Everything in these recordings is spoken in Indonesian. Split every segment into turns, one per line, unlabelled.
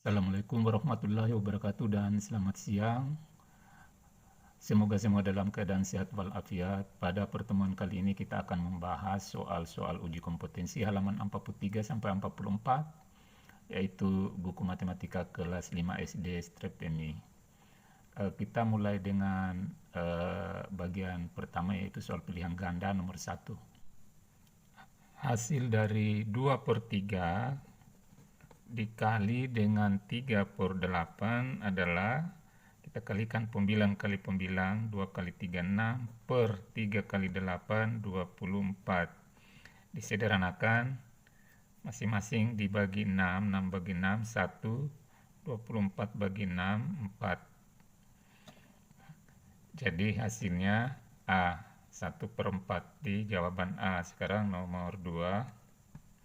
Assalamualaikum warahmatullahi wabarakatuh dan selamat siang. Semoga semua dalam keadaan sehat walafiat. Pada pertemuan kali ini kita akan membahas soal-soal uji kompetensi halaman 43 sampai 44, yaitu buku matematika kelas 5 SD Strep MI. Kita mulai dengan bagian pertama, yaitu soal pilihan ganda nomor 1. Hasil dari 2/3 dikali dengan 3/8 adalah, kita kalikan pembilang kali pembilang, 2 kali 3, 6, per 3 kali 8, 24. Disederhanakan, masing-masing dibagi 6, 6 bagi 6, 1, 24 bagi 6, 4. Jadi hasilnya A, 1/4 di jawaban A. Sekarang nomor 2.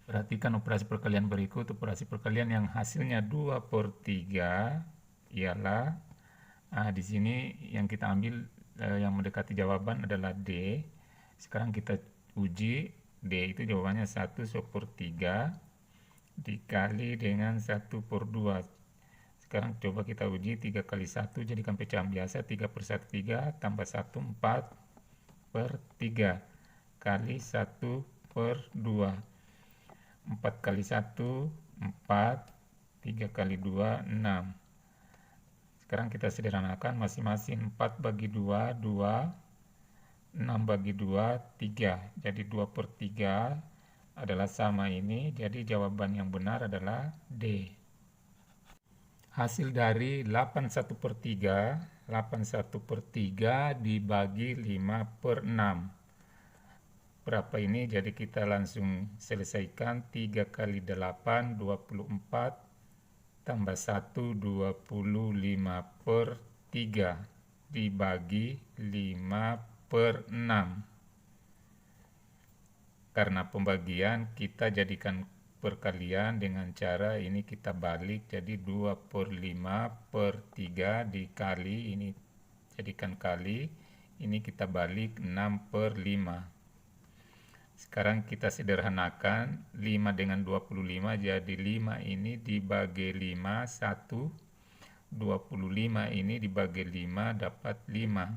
Perhatikan operasi perkalian berikut. Operasi perkalian yang hasilnya 2/3 ialah di sini yang kita ambil yang mendekati jawaban adalah D. Sekarang kita uji. D itu jawabannya 1/3 dikali dengan 1/2. Sekarang coba kita uji. 3 kali 1 jadikan pecahan biasa. 3/1 3 tambah 1 4/3 kali 1/2. 4 kali 1, 4, 3 kali 2, 6. Sekarang kita sederhanakan, masing-masing 4 bagi 2, 2, 6 bagi 2, 3. Jadi 2/3 adalah sama ini, jadi jawaban yang benar adalah D. Hasil dari 81/3, 81/3 dibagi 5/6. Berapa ini? Jadi kita langsung selesaikan. 3 kali 8, 24, tambah 1, 25/3, dibagi 5/6. Karena pembagian, kita jadikan perkalian dengan cara ini kita balik. Jadi 2/5/3 dikali, ini jadikan kali, ini kita balik 6/5. Sekarang kita sederhanakan, 5 dengan 25, jadi 5 ini dibagi 5, 1. 25 ini dibagi 5, dapat 5.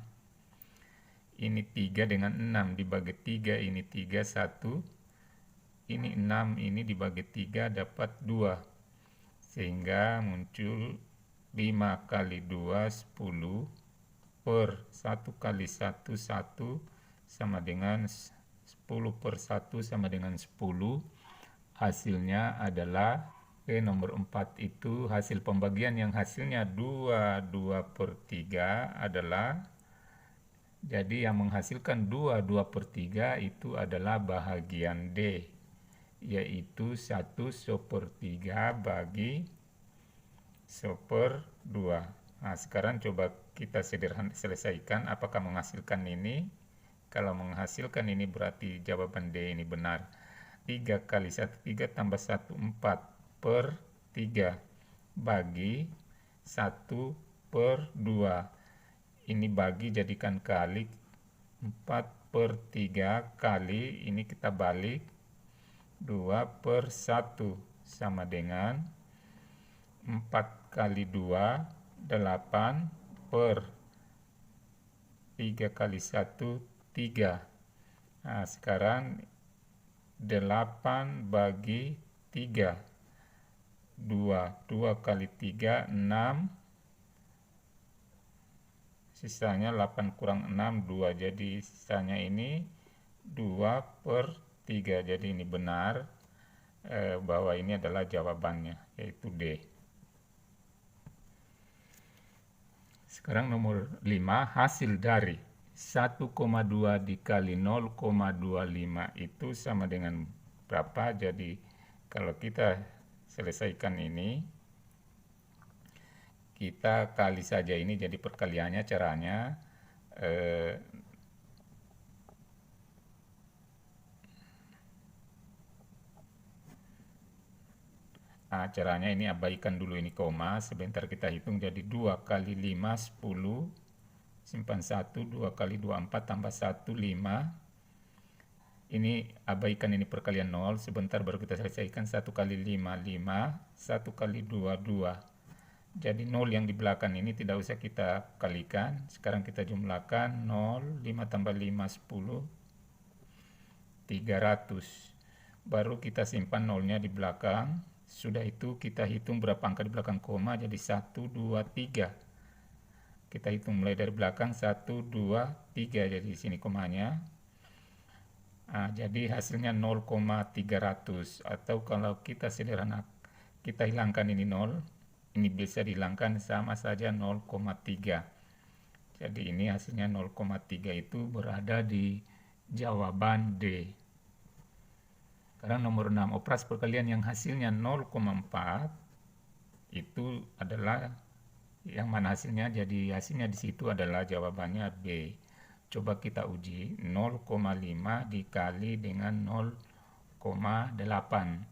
Ini 3 dengan 6 dibagi 3, ini 3, 1. Ini 6, ini dibagi 3, dapat 2. Sehingga muncul 5 kali 2, 10, per 1 kali 1, 1, sama dengan 10/1 sama dengan 10. Hasilnya adalah nomor 4 itu hasil pembagian yang hasilnya 2/3 adalah, jadi yang menghasilkan 2/3 itu adalah bahagian D, yaitu 1/3 bagi 1/2. Nah, sekarang coba kita selesaikan apakah menghasilkan ini. Kalau menghasilkan ini berarti jawaban D ini benar. 3 kali 1, 3 tambah 1, 4/3 bagi 1/2. Ini bagi jadikan kali, 4/3 kali, ini kita balik, 2/1 sama dengan 4 kali 2, 8, per 3 kali 1, 3. Nah, sekarang 8 bagi 3, 2. 2 kali 3, 6. Sisanya 8 kurang 6, 2. Jadi sisanya ini 2/3. Jadi ini benar, bahwa ini adalah jawabannya, yaitu D. Sekarang nomor 5, hasil dari 1,2 dikali 0,25 itu sama dengan berapa? Jadi kalau kita selesaikan ini, kita kali saja ini, jadi perkaliannya caranya caranya ini abaikan dulu ini koma, sebentar kita hitung. Jadi 2 kali 5, 10, simpan 1, 2 kali 2, 4, tambah 1, 5. Ini abaikan ini perkalian 0, sebentar baru kita selesaikan. 1 kali 5, 5, 1 kali 2, 2. Jadi 0 yang di belakang ini tidak usah kita kalikan. Sekarang kita jumlahkan 0, 5 tambah 5, 10, 300. Baru kita simpan nolnya di belakang. Sudah itu kita hitung berapa angka di belakang koma, jadi 1, 2, 3. Kita hitung mulai dari belakang 1, 2, 3, jadi di sini komanya. Jadi hasilnya 0,300, atau kalau kita sederhana, kita hilangkan ini 0, ini bisa dihilangkan sama saja 0,3. Jadi ini hasilnya 0,3 itu berada di jawaban D. Sekarang nomor 6, operasi perkalian yang hasilnya 0,4 itu adalah yang mana hasilnya, jadi hasilnya di situ adalah jawabannya B. Coba kita uji, 0,5 dikali dengan 0,8.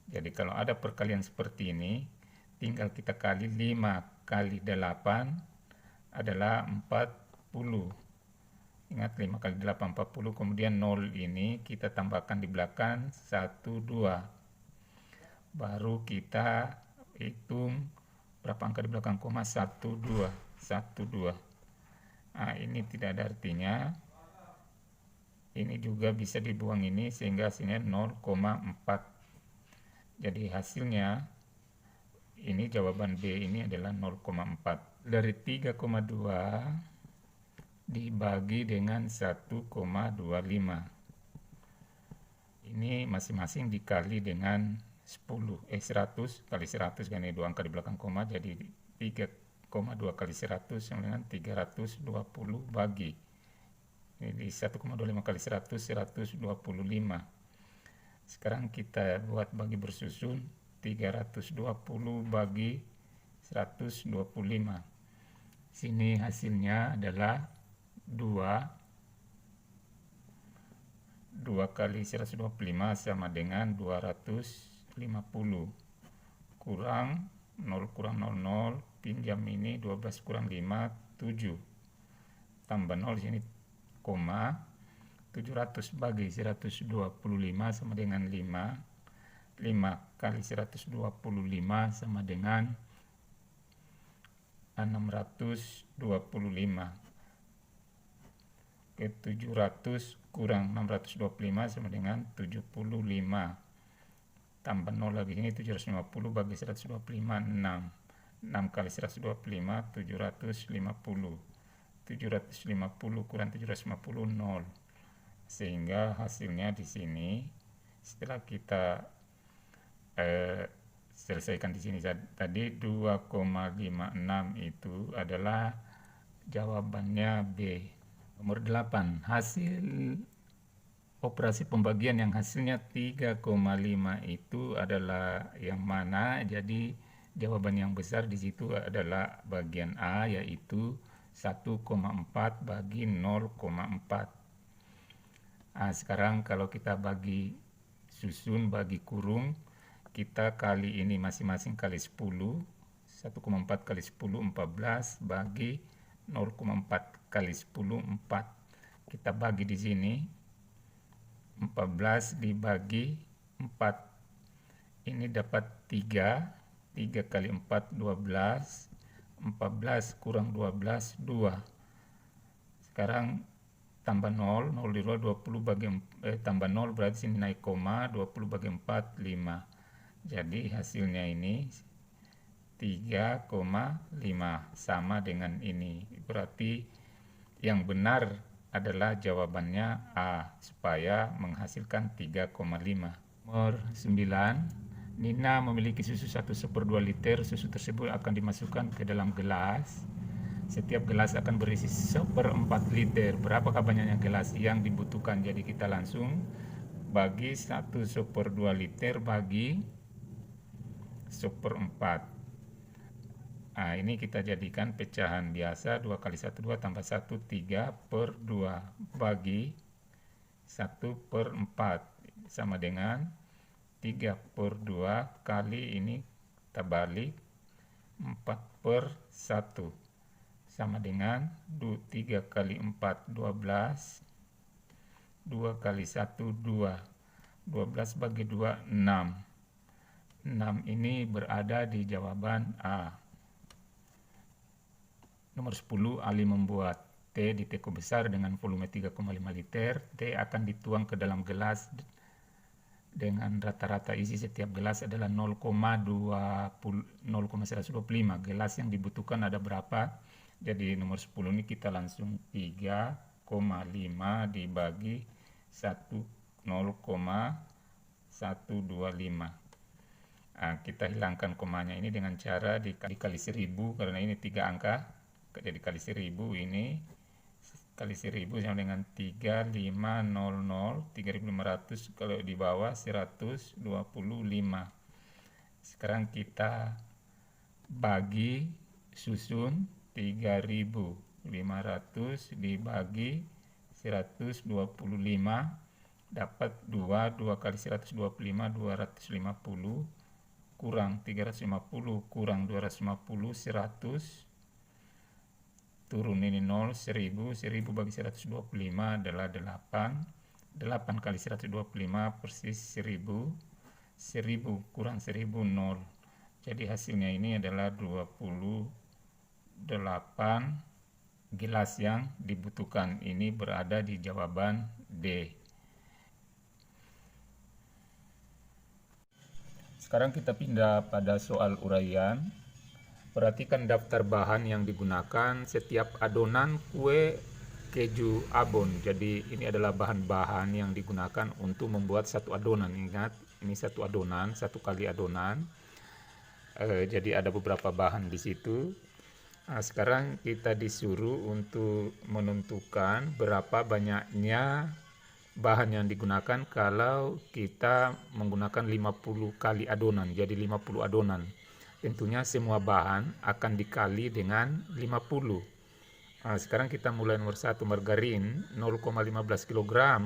Jadi kalau ada perkalian seperti ini, tinggal kita kali 5 kali 8 adalah 40. Ingat 5 kali 8, 40. Kemudian 0 ini kita tambahkan di belakang 1, 2. Baru kita hitung berapa angka di belakang koma, 1, 2. 1, 2. Ini tidak ada artinya. Ini juga bisa dibuang ini sehingga hasilnya 0,4. Jadi hasilnya ini jawaban B ini adalah 0,4. Dari 3,2 dibagi dengan 1,25. Ini masing-masing dikali dengan 100 kali 100, kan ini 2 angka di belakang koma, jadi 3,2 kali 100 sama dengan 320 bagi. Ini 1,25 kali 100, 125. Sekarang kita buat bagi bersusun, 320 bagi 125. Sini hasilnya adalah 2 kali 125 sama dengan 250. Kurang 0 kurang 00, pinjam ini 12 kurang 5, 7. Tambah 0 sini koma, 700 bagi 125 sama dengan 5. 5 kali 125 sama dengan 625. Oke, 700 kurang 625 sama dengan 75. Tambah 0 lagi ini, 750 bagi 125, 6. 6 kali 125, 750. 750 kurang 750, 0. Sehingga hasilnya di sini, setelah kita selesaikan di sini tadi, 2,56 itu adalah jawabannya B. Nomor 8, hasil operasi pembagian yang hasilnya 3,5 itu adalah yang mana? Jadi jawaban yang besar di situ adalah bagian A, yaitu 1,4 bagi 0,4. Sekarang kalau kita bagi susun, bagi kurung, kita kali ini masing-masing kali 10. 1,4 kali 10, 14 bagi 0,4 kali 10, 4. Kita bagi di sini, 14 dibagi 4. Ini dapat 3. 3 kali 4, 12. 14 kurang 12, 2. Sekarang tambah 0, 0 di luar, 20 bagi tambah 0 berarti sini naik koma, 20 bagi 4, 5. Jadi hasilnya ini 3,5 sama dengan ini. Berarti yang benar adalah jawabannya A, supaya menghasilkan 3,5. Nomor 9, Nina memiliki susu 1/2 liter. Susu tersebut akan dimasukkan ke dalam gelas. Setiap gelas akan berisi 1/4 liter. Berapakah banyaknya gelas yang dibutuhkan? Jadi kita langsung bagi 1/2 liter bagi 1/4. Ini kita jadikan pecahan biasa, 2 kali 1, 2 tambah 1, 3/2 bagi 1/4 sama dengan 3/2 kali ini kita balik 4/1 sama dengan 3 kali 4, 12. 2 kali 1, 2. 12 bagi 2, 6. 6 ini berada di jawaban A. Nomor 10, Ali membuat teh di teko besar dengan volume 3,5 liter. Teh akan dituang ke dalam gelas dengan rata-rata isi setiap gelas adalah 0,125. Gelas yang dibutuhkan ada berapa? Jadi nomor 10 ini kita langsung 3,5 dibagi 0,125. Nah, kita hilangkan komanya ini dengan cara dikali 1000, karena ini 3 angka, jadi kali 1000 ini kali 1000 sama dengan 3500, 3500, kalau di bawah 125. Sekarang kita bagi susun 3500 dibagi 125 dapat 2 kali 125 250 kurang 350 kurang 250 100, turun ini 0, 1000 bagi 125 adalah 8 kali 125 persis 1000 kurang 1000 0. Jadi hasilnya ini adalah 28 gelas yang dibutuhkan. Ini berada di jawaban D. Sekarang kita pindah pada soal uraian. Perhatikan daftar bahan yang digunakan setiap adonan kue keju abon. Jadi ini adalah bahan-bahan yang digunakan untuk membuat satu adonan. Ingat, ini satu adonan, satu kali adonan. Jadi ada beberapa bahan di situ. Nah, sekarang kita disuruh untuk menentukan berapa banyaknya bahan yang digunakan kalau kita menggunakan 50 kali adonan, jadi 50 adonan. Tentunya semua bahan akan dikali dengan 50. Nah, sekarang kita mulai nomor 1, margarin 0,15 kg.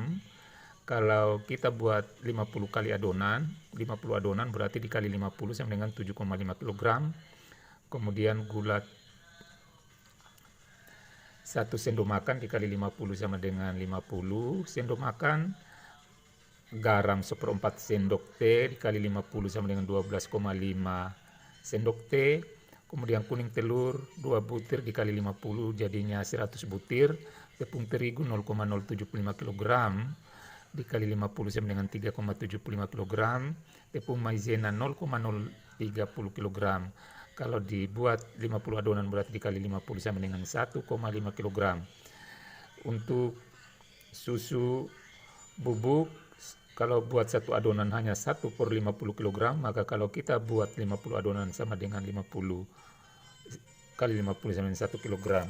Kalau kita buat 50 kali adonan, 50 adonan berarti dikali 50 sama dengan 7,5 kg. Kemudian gula 1 sendok makan dikali 50 sama dengan 50 sendok makan. Garam 1/4 sendok teh dikali 50 sama dengan 12,5 sendok teh. Kemudian kuning telur 2 butir dikali 50 jadinya 100 butir. Tepung terigu 0,075 kg dikali 50 sama dengan 3,75 kg. Tepung maizena 0,030 kg. Kalau dibuat 50 adonan berarti dikali 50 sama dengan 1,5 kg. Untuk susu bubuk, kalau buat satu adonan hanya 1/50 kg, maka kalau kita buat 50 adonan sama dengan 50 kali 50 sama dengan 1 kg.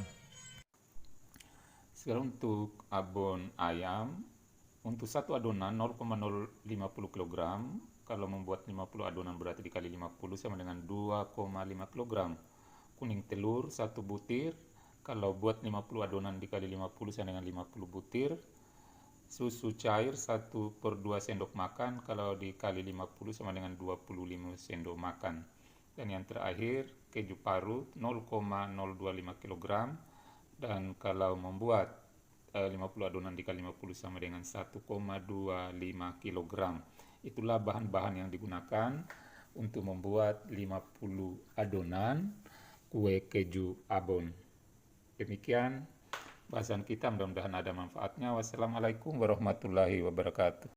Sekarang untuk abon ayam, untuk satu adonan 0,050 kg. Kalau membuat 50 adonan berarti dikali 50 sama dengan 2,5 kg. Kuning telur 1 butir. Kalau buat 50 adonan dikali 50 sama dengan 50 butir. Susu cair 1/2 sendok makan. Kalau dikali 50 sama dengan 25 sendok makan. Dan yang terakhir keju parut 0,025 kg. Dan kalau membuat 50 adonan dikali 50 sama dengan 1,25 kg. Itulah bahan-bahan yang digunakan untuk membuat 50 adonan kue keju abon. Demikian bahasan kita, mudah-mudahan ada manfaatnya. Wassalamualaikum warahmatullahi wabarakatuh.